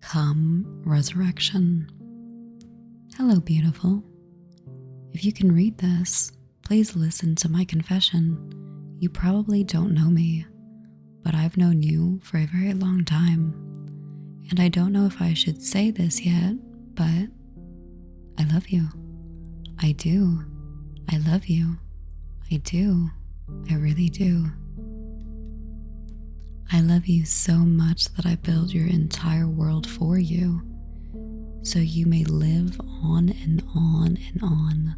Come, resurrection. Hello, beautiful. If you can read this, please listen to my confession. You probably don't know me, but I've known you for a very long time. And I don't know if I should say this yet, but I love you. I do. I love you. I do. I really do. I love you so much that I built your entire world for you, so you may live on and on and on.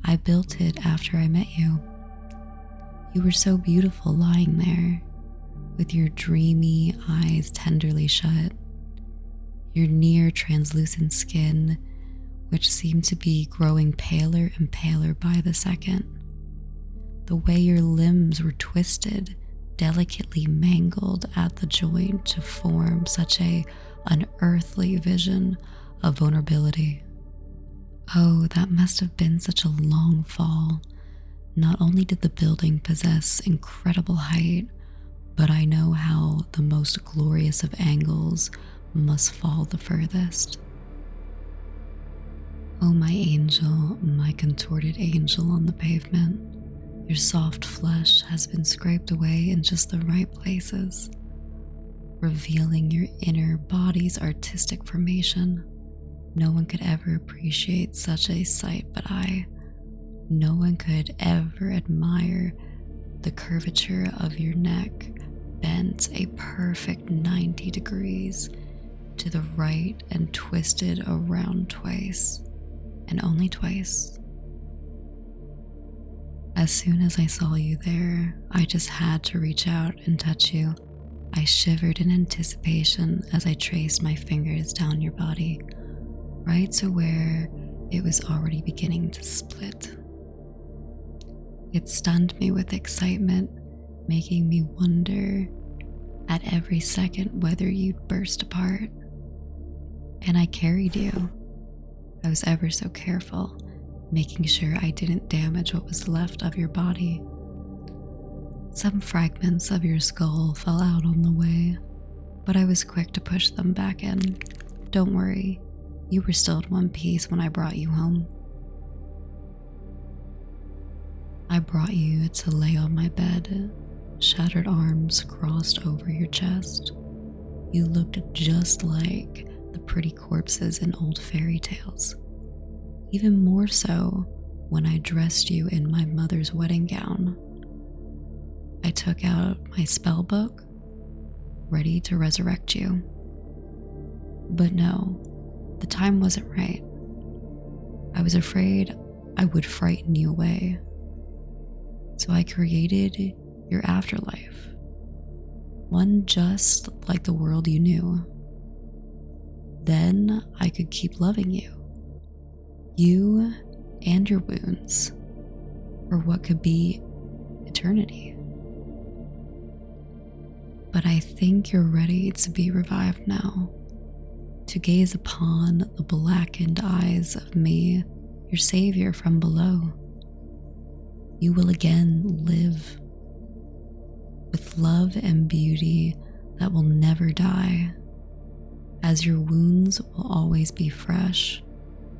I built it after I met you. You were so beautiful lying there, with your dreamy eyes tenderly shut, your near translucent skin, which seemed to be growing paler and paler by the second. The way your limbs were twisted, delicately mangled at the joint to form such a unearthly vision of vulnerability. Oh, that must have been such a long fall. Not only did the building possess incredible height, but I know how the most glorious of angles must fall the furthest. Oh, my angel, my contorted angel on the pavement. Your soft flesh has been scraped away in just the right places, revealing your inner body's artistic formation. No one could ever appreciate such a sight but I. No one could ever admire the curvature of your neck, bent a perfect 90 degrees to the right and twisted around twice, and only twice. As soon as I saw you there, I just had to reach out and touch you. I shivered in anticipation as I traced my fingers down your body, right to where it was already beginning to split. It stunned me with excitement, making me wonder at every second whether you'd burst apart. And I carried you. I was ever so careful, making sure I didn't damage what was left of your body. Some fragments of your skull fell out on the way, but I was quick to push them back in. Don't worry, you were still in one piece when I brought you home. I brought you to lay on my bed, shattered arms crossed over your chest. You looked just like the pretty corpses in old fairy tales. Even more so when I dressed you in my mother's wedding gown. I took out my spell book, ready to resurrect you. But no, the time wasn't right. I was afraid I would frighten you away. So I created your afterlife, one just like the world you knew. Then I could keep loving you and your wounds, for what could be eternity. But I think you're ready to be revived now, to gaze upon the blackened eyes of me, your savior from below. You will again live with love and beauty that will never die, as your wounds will always be fresh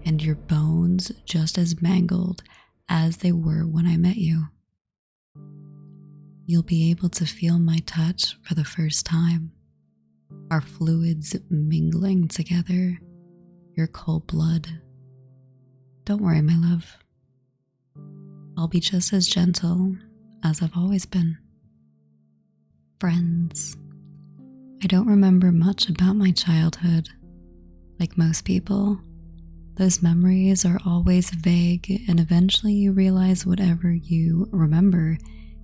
and your bones just as mangled as they were when I met you. You'll be able to feel my touch for the first time, our fluids mingling together, your cold blood. Don't worry, my love. I'll be just as gentle as I've always been. Friends. I don't remember much about my childhood. Like most people, those memories are always vague, and eventually you realize whatever you remember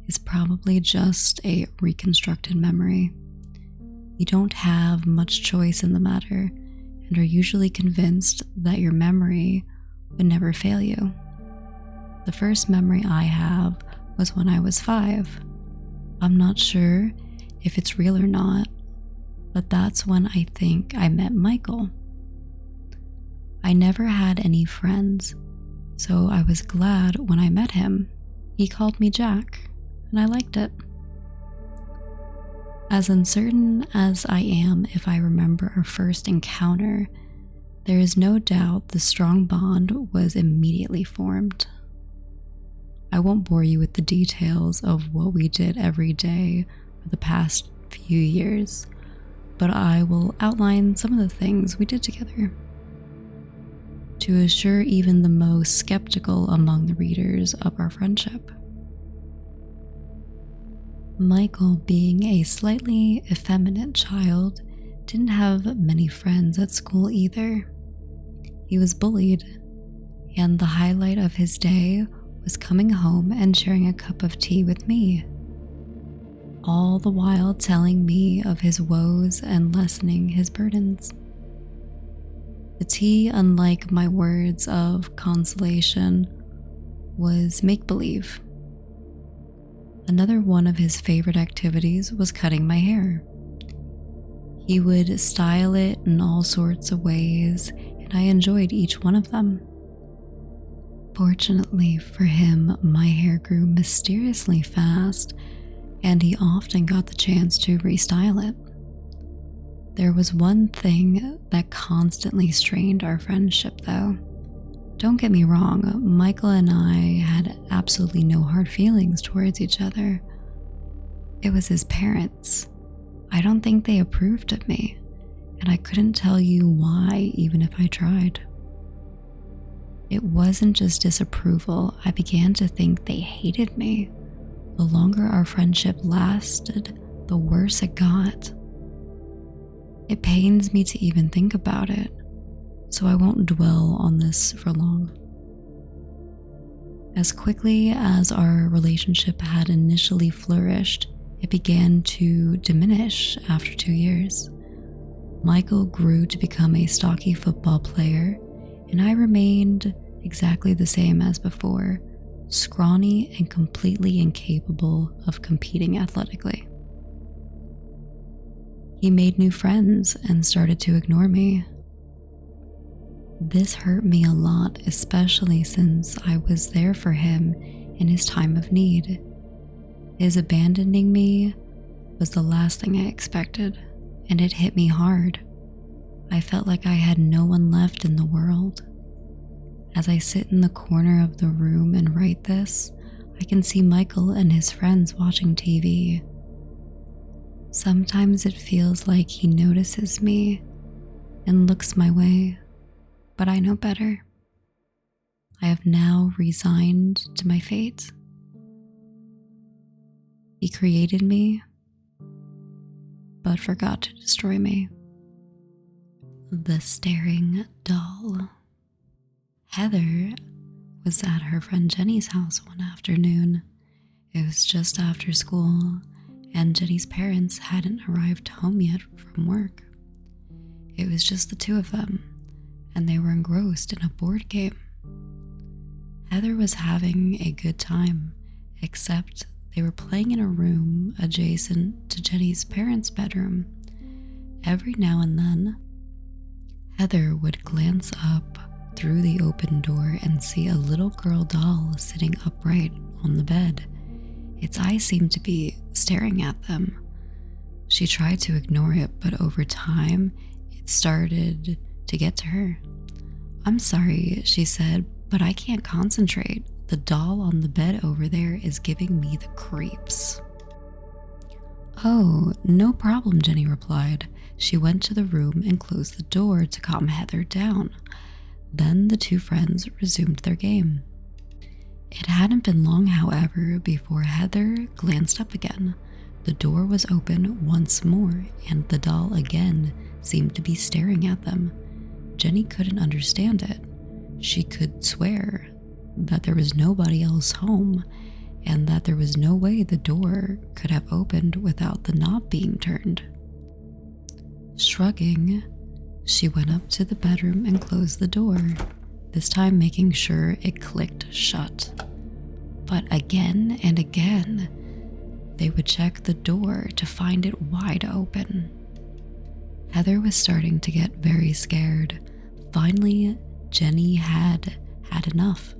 is probably just a reconstructed memory. You don't have much choice in the matter, and are usually convinced that your memory would never fail you. The first memory I have was when I was 5. I'm not sure if it's real or not, but that's when I think I met Michael. I never had any friends, so I was glad when I met him. He called me Jack, and I liked it. As uncertain as I am if I remember our first encounter, there is no doubt the strong bond was immediately formed. I won't bore you with the details of what we did every day for the past few years, but I will outline some of the things we did together to assure even the most skeptical among the readers of our friendship. Michael, being a slightly effeminate child, didn't have many friends at school either. He was bullied, and the highlight of his day was coming home and sharing a cup of tea with me, all the while telling me of his woes and lessening his burdens. The tea, unlike my words of consolation, was make-believe. Another one of his favorite activities was cutting my hair. He would style it in all sorts of ways, and I enjoyed each one of them. Fortunately for him, my hair grew mysteriously fast, and he often got the chance to restyle it. There was one thing that constantly strained our friendship, though. Don't get me wrong, Michael and I had absolutely no hard feelings towards each other. It was his parents. I don't think they approved of me, and I couldn't tell you why even if I tried. It wasn't just disapproval, I began to think they hated me. The longer our friendship lasted, the worse it got. It pains me to even think about it, so I won't dwell on this for long. As quickly as our relationship had initially flourished, it began to diminish after 2 years. Michael grew to become a stocky football player, and I remained exactly the same as before, scrawny and completely incapable of competing athletically. He made new friends and started to ignore me. This hurt me a lot, especially since I was there for him in his time of need. His abandoning me was the last thing I expected, and it hit me hard. I felt like I had no one left in the world. As I sit in the corner of the room and write this, I can see Michael and his friends watching TV. Sometimes it feels like he notices me and looks my way, but I know better. I have now resigned to my fate. He created me, but forgot to destroy me. The Staring Doll. Heather was at her friend Jenny's house one afternoon. It was just after school, and Jenny's parents hadn't arrived home yet from work. It was just the two of them, and they were engrossed in a board game. Heather was having a good time, except they were playing in a room adjacent to Jenny's parents' bedroom. Every now and then, Heather would glance up through the open door and see a little girl doll sitting upright on the bed. Its eyes seemed to be staring at them. She tried to ignore it, but over time, it started to get to her. "I'm sorry," she said, "but I can't concentrate. The doll on the bed over there is giving me the creeps." "Oh, no problem," Jenny replied. She went to the room and closed the door to calm Heather down. Then the two friends resumed their game. It hadn't been long, however, before Heather glanced up again. The door was open once more, and the doll again seemed to be staring at them. Jenny couldn't understand it. She could swear that there was nobody else home, and that there was no way the door could have opened without the knob being turned. Shrugging, she went up to the bedroom and closed the door, this time making sure it clicked shut. But again and again, they would check the door to find it wide open. Heather was starting to get very scared. Finally, Jenny had enough.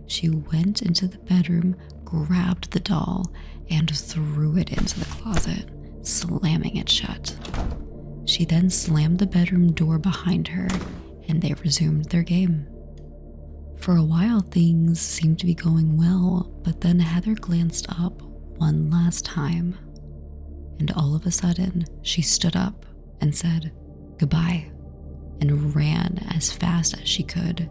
She went into the bedroom, grabbed the doll, and threw it into the closet, slamming it shut. She then slammed the bedroom door behind her, and they resumed their game. For a while, things seemed to be going well, but then Heather glanced up one last time, and all of a sudden, she stood up and said goodbye and ran as fast as she could.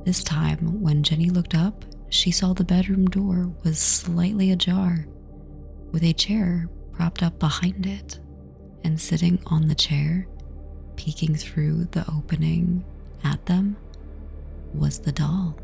This time, when Jenny looked up, she saw the bedroom door was slightly ajar, with a chair propped up behind it, and sitting on the chair, peeking through the opening at them, was the doll.